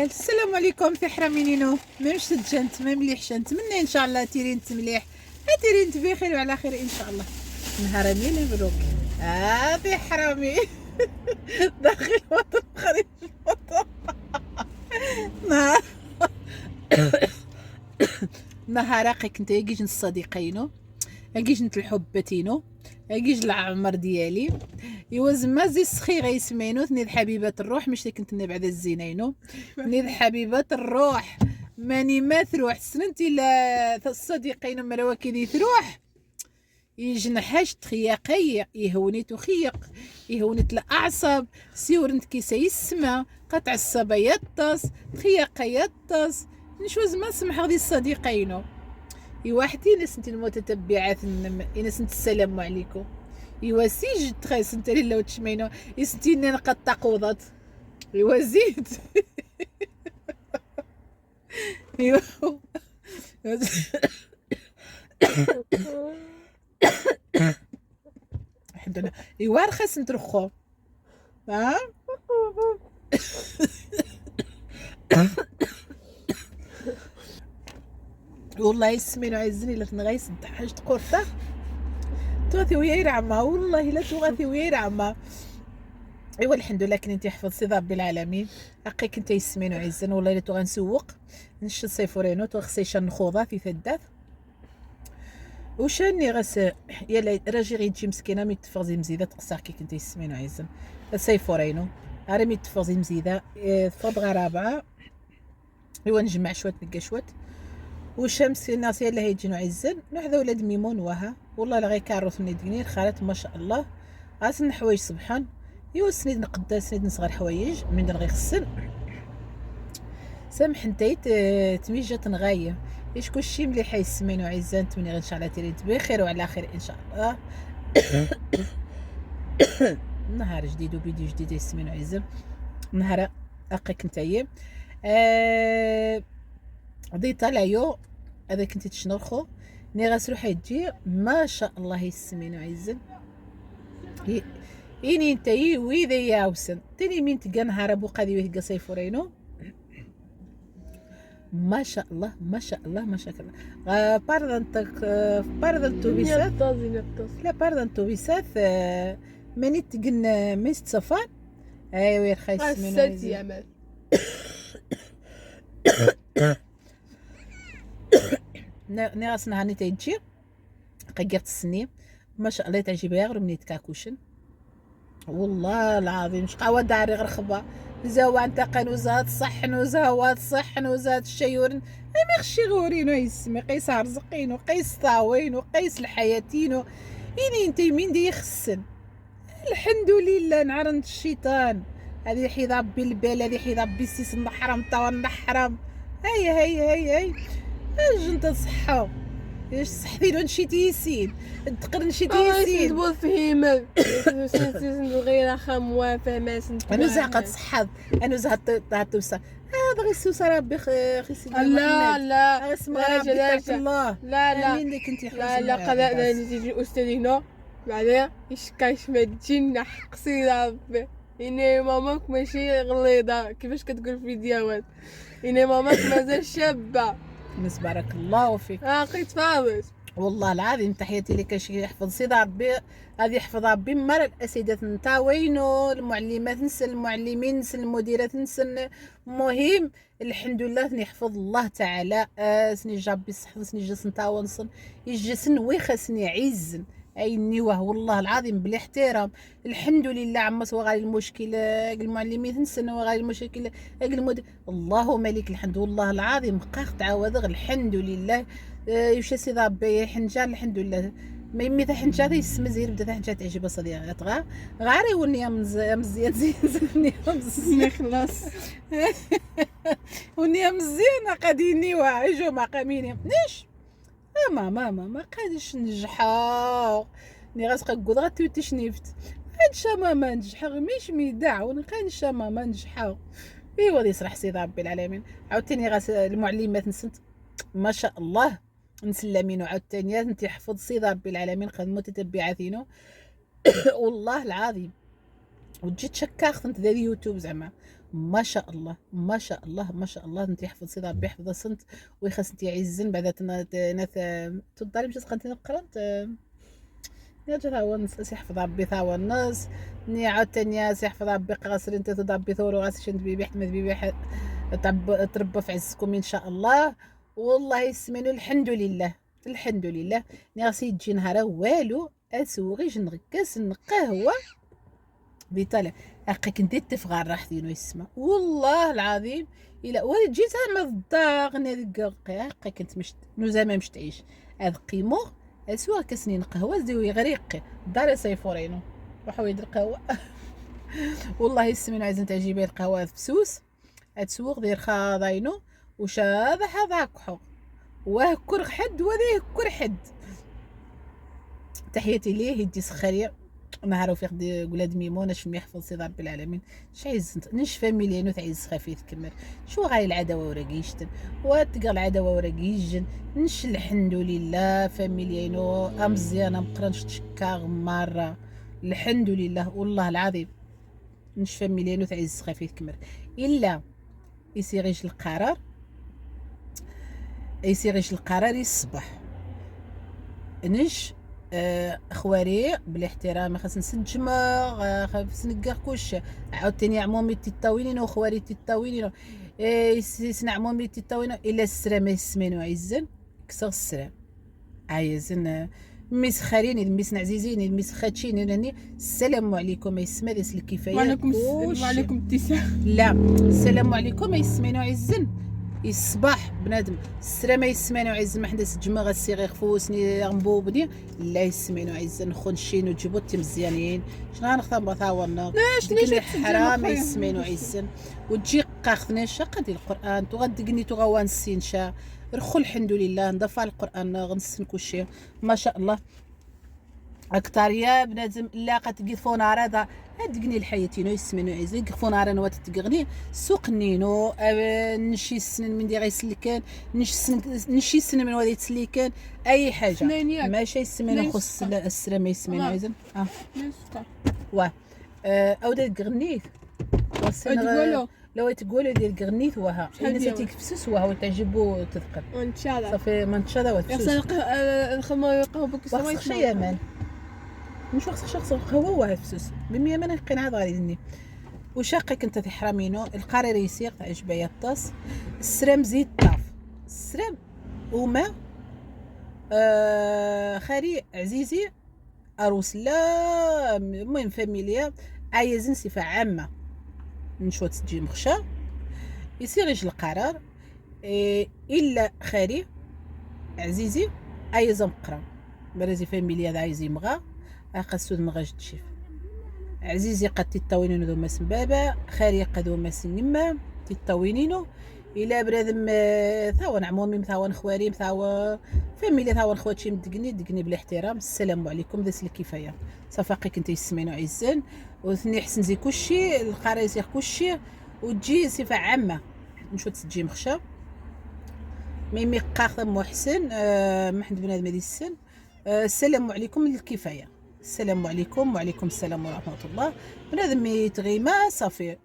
الليل. السلام عليكم في حرامينينو. مش جنت ما مليحش، نتمنى ان شاء الله تيرين مليح، تيرين بخير وعلى خير ان شاء الله. نهار مين مبروك. في حرامي داخل الوطن خارج الوطن. نهار نهار كنت يجيج الصديقينو، يجيج الحبتينو، يجيج العمر ديالي يوز مازي السخي غيسمينو ثني حبيبة الروح، مش كنت بعد الزينينو ثني حبيبة الروح ماني ما تروح سنتي لا الصديقين مراوا كي تروح يجنحاش تخياقي يهوني تخيق يهونت الاعصاب سيورنت كيسا يسمع قطع الصبا يطس تخياق يطس نشوز ما سمح غادي الصديقينو يوحدي ناس انت المتتبعات ناس انت السلام عليكم يواسيج تخيس انت لو تشمينو يستينا نقطع قوضات يوازيد الحمد لله يوار خاص نترخو ها والله يسمينو عايزني لا تنغيس حاجه قرطه تغثي ويا رعمه والله لا تغثي ويا رعمه. ايوا الحمد لله كنت يحفظ سي ربي العالمين اقي كنت يسمينو عزن والله الا غنسوق نشد سيفورينو تغسي شان خوضه في ثداث وشاني غس يلا راجي غيجي مسكينه مي تفغزي مزيده تقصاك كي كنت يسمينو عزن سيفورينو راه مي تفغزي مزيده فضغه رابعه ايوا نجمع شويه نلقى شويه والشمس الناس يلا هيجينو عزن نحذا ولاد ميمون وها والله لا غير كاروث من دقنير خالت ما شاء الله غاسن حوايج سبحان يو سنيد نقدا سنيد نصغر حوايج من غير خصن سامح نتايت تميجه تنغايه ايش كلشي مليح يسمينو عزان تمني غير ان شاء الله تريد بخير وعلى خير ان شاء الله. نهار جديد وفيديو جديد يسمينو عزان نهار اقيك نتايا دي طالعيو هذا كنتي تشنرخو ني غاسلو حيجي ما شاء الله يسمينو عزان إني نتايي ويذا ياوسن تاني مين تلقى نهار بوقا ذي ويتلقى صيفورينو ما شاء الله ما شاء الله ما شاء الله. باردن توبيسات لا باردن توبيسات ماني تقن ميست صفان ايوا يا خايس منو حسيت يا مال ناس نهاني تيجي قيرت السنين ما شاء الله تعجبها غير مني تكاكوشن والله العظيم شقاوة داري غير خبا زوا انتقن وزاد صحن وزهوات صحن وزاد الشيورن ما يخشي غورينو يسمي قيس عرزقينو قيس طاوينو قيس الحياتينو إني انتي مين دي يخسن الحمد لله نعرنت الشيطان هذه حيض ربي البال هذه حيض ربي السيس نحرم طوا نحرم هي اجنت صحة ايش صحتي لو نشيتي يسين تقر نشيتي يسين تبوظ فهيمة غير خام وافه ما سنت انا زهقت صحاب انا زهقت توصل هذا غير سوسه ربي خي سيدي لا اسمع ربي تاك الله لا مين اللي كنتي لا قضاء نتيجي استاذينا بعدها يشكاش ما تجينا قصيدة ربي إني ماماك ماشي غليظة كيفاش كتقول في فيديوهات إني ماماك مازال شابة نس بارك الله فيك قيت فاضت والله العظيم تحياتي لك شي يحفظ سيدي ربي هذه يحفظ ربي مر الاساتذه نتا وينو المعلمات نسى المعلمين نسى المديرات نسى المهم الحمد لله يحفظ الله تعالى سني جابي الصحه سني جا نتا ونصن يجي سنوي خاصني عز اي النواه والله العظيم بلا احترام الحمد لله عما سوا غير المشكل المعلمين نسى وغير المشكل المدير اللهم لك الحمد والله العظيم قاخ تعاود الحمد لله يمشي سيدي ربي حنجه الحمد لله ما يمي تاع حنجه يسمى زين بدا حنجه تعجب صديقات غاري ونيا مزيان زين نيا مزيان خلاص ونيا مزيانه قاديني واعجو ما قاميني نيش ما قادش نجحا ني غاسقا قود غاتوتي شنيفت هادشا ماما نجحا مش ميداع ونقانشا ماما نجحا ايوا يصرح سيدي ربي العالمين عاوتاني غاس المعلمات نسنت ما شاء الله نسلمينو عاوتاني انت حفظ سيدي ربي العالمين قد متتبعاتينو والله العظيم وتجي تشكاخت انت ذا اليوتيوب زعما ما شاء الله ما شاء الله ما شاء الله، انت يحفظ سيدي ربي يحفظ صنت ويخاص انت يعزن بعد ناث تضاري مش قنت نقرنت يا جا هو نص يحفظ ربي ثاوى النص ني عاوتاني يحفظ ربي قاصر انت تضربي ثورو غاس شنت بيبي حمد بيبي تربى في عزكم ان شاء الله. والله يسمينو الحمد لله الحمد لله. ني غاسي تجي نهار والو اسوغي نغكاس نقهوه بيطالع هاكا ندير تفغار راحتي يسمى والله العظيم الا ولد جيت زعما الدار هذيك هاكا كنت مشت نو زعما مش تعيش هاد قيمو اسوا كسنين قهوه زيو يغريق الدار سيفورينو روحوا يدير قهوه والله يسمينو عايزين تعجبي القهوه بسوس اتسوق دير خاضينو وش هذا كحو واه كر حد وذيه كر حد. تحياتي ليه يدي سخريه نهارو في خدي ولاد ميمونه شنو يحفظ سيدي رب العالمين شعيز نشفى مليانو تعيز خفيف كمر شو غاي العداوه وراكيشتن وتلقى العداوه وراكيجن نش الحمد لله فاميليانو مزيانه مقرنش تشكا مره الحمد لله والله العظيم نشفى مليانو تعيز خفيف كمر الا يسيغيش القرار الصباح نش خواري بالاحترام خاص نسجمه خاص نقر كلشي عاوتاني عمومي تيطاوينين وخواري تيطاوينين يسنع عمومي تيطاوينين الا السرا ما يسمينو عزن كسر السرا عايزن مسخرين المسن عزيزين المسخاتشين يعني السلام عليكم يسمى ديس الكفايه وعليكم التسع لا السلام عليكم يسمينو عزن الصباح بنادم السلامه يسمانو عز ما حدا سجما غاسيغي خفوسني غنبوبني لا يسمانو عز نخونشين وجيبو تي مزيانين شنو غنختار ثاورنا ديك حرام يسمانو عز وتجي قاخذنا شقه ديال القران تغدقني تغوان السينشا رخو الحمد لله نضفى القران غنسن كلشي ما شاء الله اكثر يا بنادم لا قد فونارا هذا دقني الحياتينو يسمنو عايزين فونارا نوات تقغني سوق نينو نشي السنن من دي غيسلكان نشي السنن من وادي تسليكان اي حاجه ماشي يسمنو خص السلام يسمنو عايزين واه او ديك غنيت تقولوا لو تقولوا ديال غنيت وها نسيتي كفسس وها تعجبو تذكر ان شاء الله صافي ما نتشادا وتفسس الخمر يقهوك السماء شي امان مش شخص قهوه وها فسوس بمية من قناع غادي وشاقك انت تحرمينو القرير يسيق تعجبها يطاس السرام زيد طاف السرام وما خاري عزيزي اروس لا المهم فاميليا عايزين صفه عامه نشوت تجي مخشى يصير يجي القرار الا خاري عزيزي عايز مقرا برازي فاميليا عايز يمغى اقصد مغاج تشيف عزيزي قد تطاوينينو ذو مسن بابا خاري قد ذو مسن يما تطاوينينو الى برادم ثاون عمومي ثاون خواري ثاون فاميليا ثاون خواتشي دقني بالاحترام السلام عليكم داس الكفايه صافاقي كنت يسمينو عزان وثني حسن زي كلشي القرا يسير كلشي وتجي صفه عامه نشوت تجي مخشى ميمي قاخذ محسن محمد بنادم هذه السن السلام عليكم الكفايه السلام عليكم وعليكم السلام ورحمه الله بنادم يتغيما صافي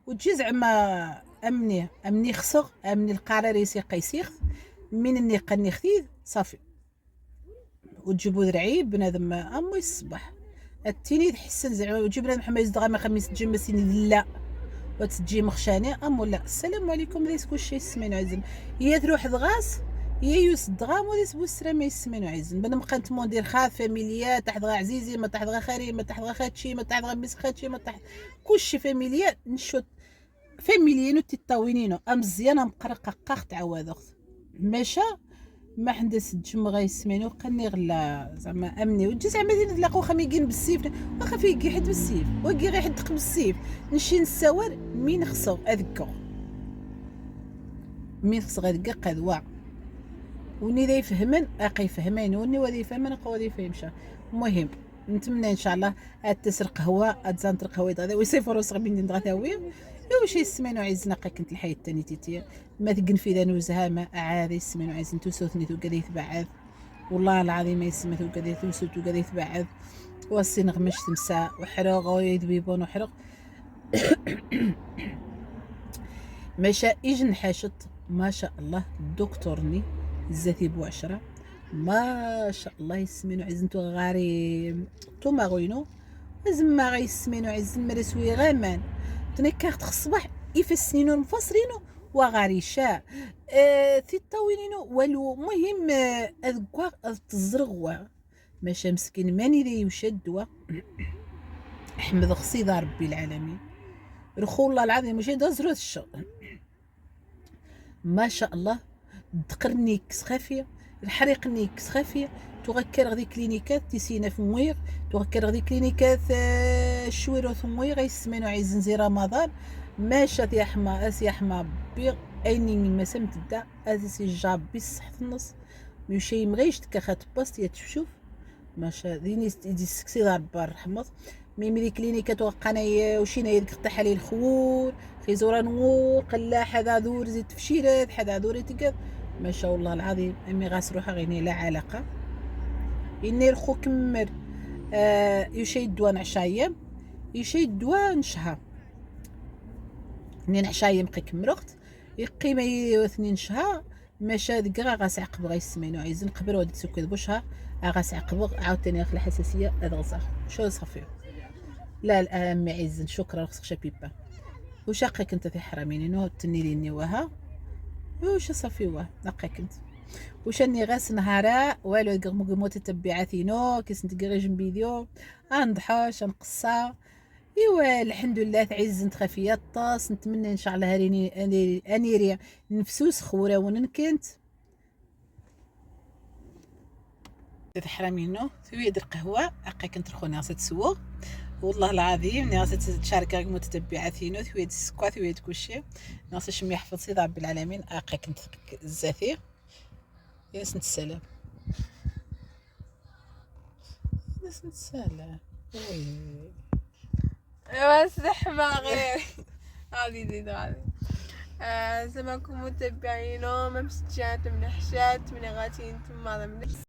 وتجي زعما امني خصغ امني القرار يسيق من النقا خديد صافي وتجيبو ذرعيب بنادم امو الصباح التيني تحسن زعما وتجيب بنادم محمد يزدغا ما خميس تجي سيني لا وتجي مخشاني امو لا السلام عليكم ليس كلشي يسمينو عزم هي تروح دغاس هي يصدغام وليس بوسرا ما يسمينو عزم بنادم قنت مدير خاف فاميليا تحت غا عزيزي ما تحت غا خاري ما تحت غا خاتشي ما تحت غا ميس خاتشي ما تحت كلشي فاميليا نشوت فاميليانو تطاوينينو مزيانه مقرقه قاخ تعاود اخت ماشا ما حندس تجمع يسمينو قني غلا زعما امني وتجي زعما نلاقو خميقين بالسيف واخا فيك حد بالسيف وكي غير حد بالسيف نمشي نساور مين خصو اذكر مين خصو غادي قدوا وني ذا يفهمن اقي يفهمين وني وذي يفهمن قودي فهمشا المهم نتمنى ان شاء الله تسرق قهوه اتزان قهوه هذا ويسيفروا صغبين ندغاوي واش يسمينو عايزنا كنت الحياه الثانيه تيتي ما تقن في ذا نوزها عادي يسمينو عايزين توسوثني تو قدي يتبعث والله العظيم ما يسمى تو قدي توسو تو قدي يتبعث والسين غمش تمسا وحرق ويدبيبون وحرق مشى يجن حاشط ما شاء الله دكتورني زاتي بو10 ما شاء الله يسمينو عزنتو غاري توما غوينو زما غيسمينو عزن مرسوي غامان تنكاخت الصباح يفسنينو المفصلينو وغاريشا في الطاوينينو والو مهم اذكوا تزرغوا ماشا مسكين ماني ذي يشدوا احمد غصيدة ربي العالمين رخو الله العظيم ماشي دازرو الشغل ما شاء الله دقرني كس خافيه الحريقني كس خافيه تغكر غدي كلينيكات تيسينا في مويغ تغكر غدي كلينيكات الشويرو في مويغ يسمينو عايزين زي رمضان ماشات يا حما يا حما بيغ ايني ما سمت دا اسي جاب بصح في النص مشي مغيش تكخات باست يتشوف ماشا ديني دي سكسي دار بار رحمط ميمي دي كلينيكات وقنايا وشينا يدك تحالي الخور في زورا نور قلا حدا دور زيت فشيرات حدا دور تقد ما شاء الله العظيم امي غاس روحها غيني لا علاقه اني الخو كمر يشي دوان عشايم يشي دوان شها نين عشايم قي كمرخت يقيمه اثنين شها ماشا دقا غاس عقب غيسمينو عايزين قبر وديت سكر بوشها غاس عقب عاوتاني اخ الحساسيه ادغزا شو صافي لا الام عايزين شكرا خصك شبيبه وشاقك انت في حراميني نو تنيليني وها وش صافي واه نقاك انت وشني غاس نهارا والو قمو تتبعاتي نو كيس نتقري جنب فيديو نضحاش نقصا ايوا الحمد لله تعز انت خفيه الطاس نتمنى ان شاء الله هاريني انيري نفسوس خورا وننكنت تحرمينو ثوي يد القهوه اقاك انت رخو ناس تسوق والله العظيم ناس تشارك متتبعاتينو ثوي يد السكوا ثوي يد كلشي ناس شم يحفظ سي رب العالمين اقاك انت الزاثي ياس نتسلم ياس نتسلم بس زحمة غير هذه زيد هذه زمانكم متابعينو ما مسجات من حشات من غاتين ثم هذا من